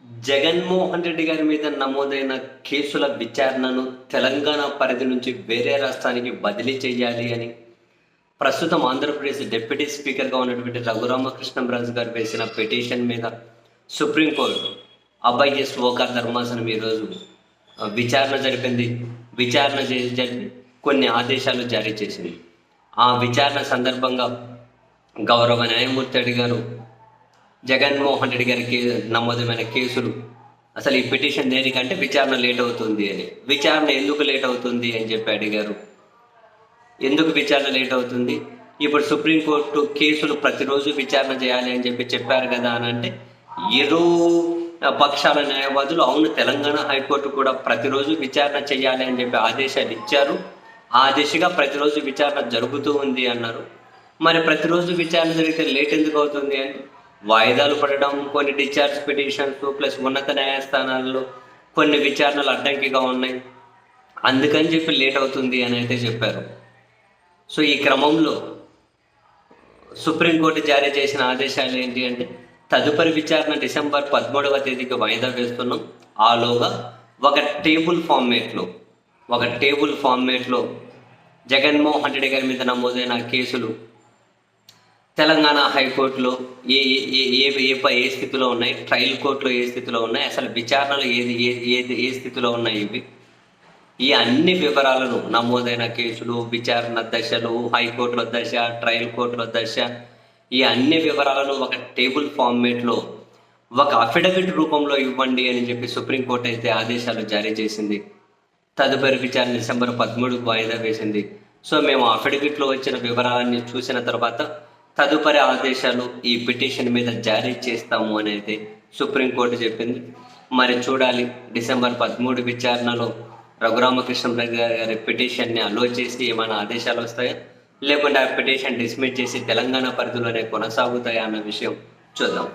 జగన్మోహన్ రెడ్డి గారి మీద నమోదైన కేసుల విచారణను తెలంగాణ పరిధి నుంచి వేరే రాష్ట్రానికి బదిలీ చేయాలి అని ప్రస్తుతం ఆంధ్రప్రదేశ్ డిప్యూటీ స్పీకర్గా ఉన్నటువంటి రఘురామకృష్ణంరాజు గారు వేసిన పిటిషన్ మీద సుప్రీంకోర్టు అబాయస్ ఓకార్ ధర్మాసనం ఈరోజు విచారణ జరిపింది. విచారణ జరిపి కొన్ని ఆదేశాలు జారీ చేసింది. ఆ విచారణ సందర్భంగా గౌరవ న్యాయమూర్తి అడిగారు, జగన్మోహన్ రెడ్డి గారికి నమోదమైన కేసులు అసలు ఈ పిటిషన్ దేనికంటే విచారణ లేట్ అవుతుంది అని. విచారణ ఎందుకు లేట్ అవుతుంది అని చెప్పి అడిగారు. ఎందుకు విచారణ లేట్ అవుతుంది? ఇప్పుడు సుప్రీంకోర్టు కేసులు ప్రతిరోజు విచారణ చేయాలి అని చెప్పి చెప్పారు కదా అని అంటే, ఇరు పక్షాల న్యాయవాదులు అవును తెలంగాణ హైకోర్టు కూడా ప్రతిరోజు విచారణ చేయాలి అని చెప్పి ఆదేశాలు ఇచ్చారు. ఆ దిశగా ప్రతిరోజు విచారణ జరుగుతూ ఉంది అన్నారు. మరి ప్రతిరోజు విచారణ జరిగితే లేట్ ఎందుకు అవుతుంది అని వాయిదాలు పడడం, కొన్ని డిశ్చార్జ్ పిటిషన్స్ ప్లస్ ఉన్నత న్యాయస్థానాల్లో కొన్ని విచారణలు అడ్డంకిగా ఉన్నాయి, అందుకని చెప్పి లేట్ అవుతుంది అని అయితే చెప్పారు. సో ఈ క్రమంలో సుప్రీంకోర్టు జారీ చేసిన ఆదేశాలు ఏంటి అంటే, తదుపరి విచారణ డిసెంబర్ 13వ తేదీకి వాయిదా వేస్తున్నాం. ఆలోగా ఒక టేబుల్ ఫార్మేట్లో జగన్మోహన్ రెడ్డి గారి మీద నమోదైన కేసులు తెలంగాణ హైకోర్టులో ఏ ఏ ఏ ఏ స్థితిలో ఉన్నాయి, ట్రయల్ కోర్టులో ఏ స్థితిలో ఉన్నాయి, అసలు విచారణలు ఏ స్థితిలో ఉన్నాయి, ఈ అన్ని వివరాలను నమోదైన కేసులు, విచారణ దశలు, హైకోర్టులో దశ, ట్రయల్ కోర్టులో దశ, ఈ అన్ని వివరాలను ఒక టేబుల్ ఫార్మేట్లో ఒక అఫిడవిట్ రూపంలో ఇవ్వండి అని చెప్పి సుప్రీంకోర్టు అయితే ఆదేశాలు జారీ చేసింది. తదుపరి విచారణ డిసెంబర్ 13కు వాయిదా వేసింది. సో మేము అఫిడవిట్లో వచ్చిన వివరాలన్నీ చూసిన తర్వాత తదుపరి ఆదేశాలు ఈ పిటిషన్ మీద జారీ చేస్తాము అని అయితే సుప్రీంకోర్టు చెప్పింది. మరి చూడాలి, డిసెంబర్ 13 విచారణలో రఘురామకృష్ణంరాజు గారి పిటిషన్ని అలో చేసి ఏమైనా ఆదేశాలు వస్తాయా, లేకుంటే ఆ పిటిషన్ డిస్మిస్ చేసి తెలంగాణ పరిధిలోనే కొనసాగుతాయా అన్న విషయం చూద్దాం.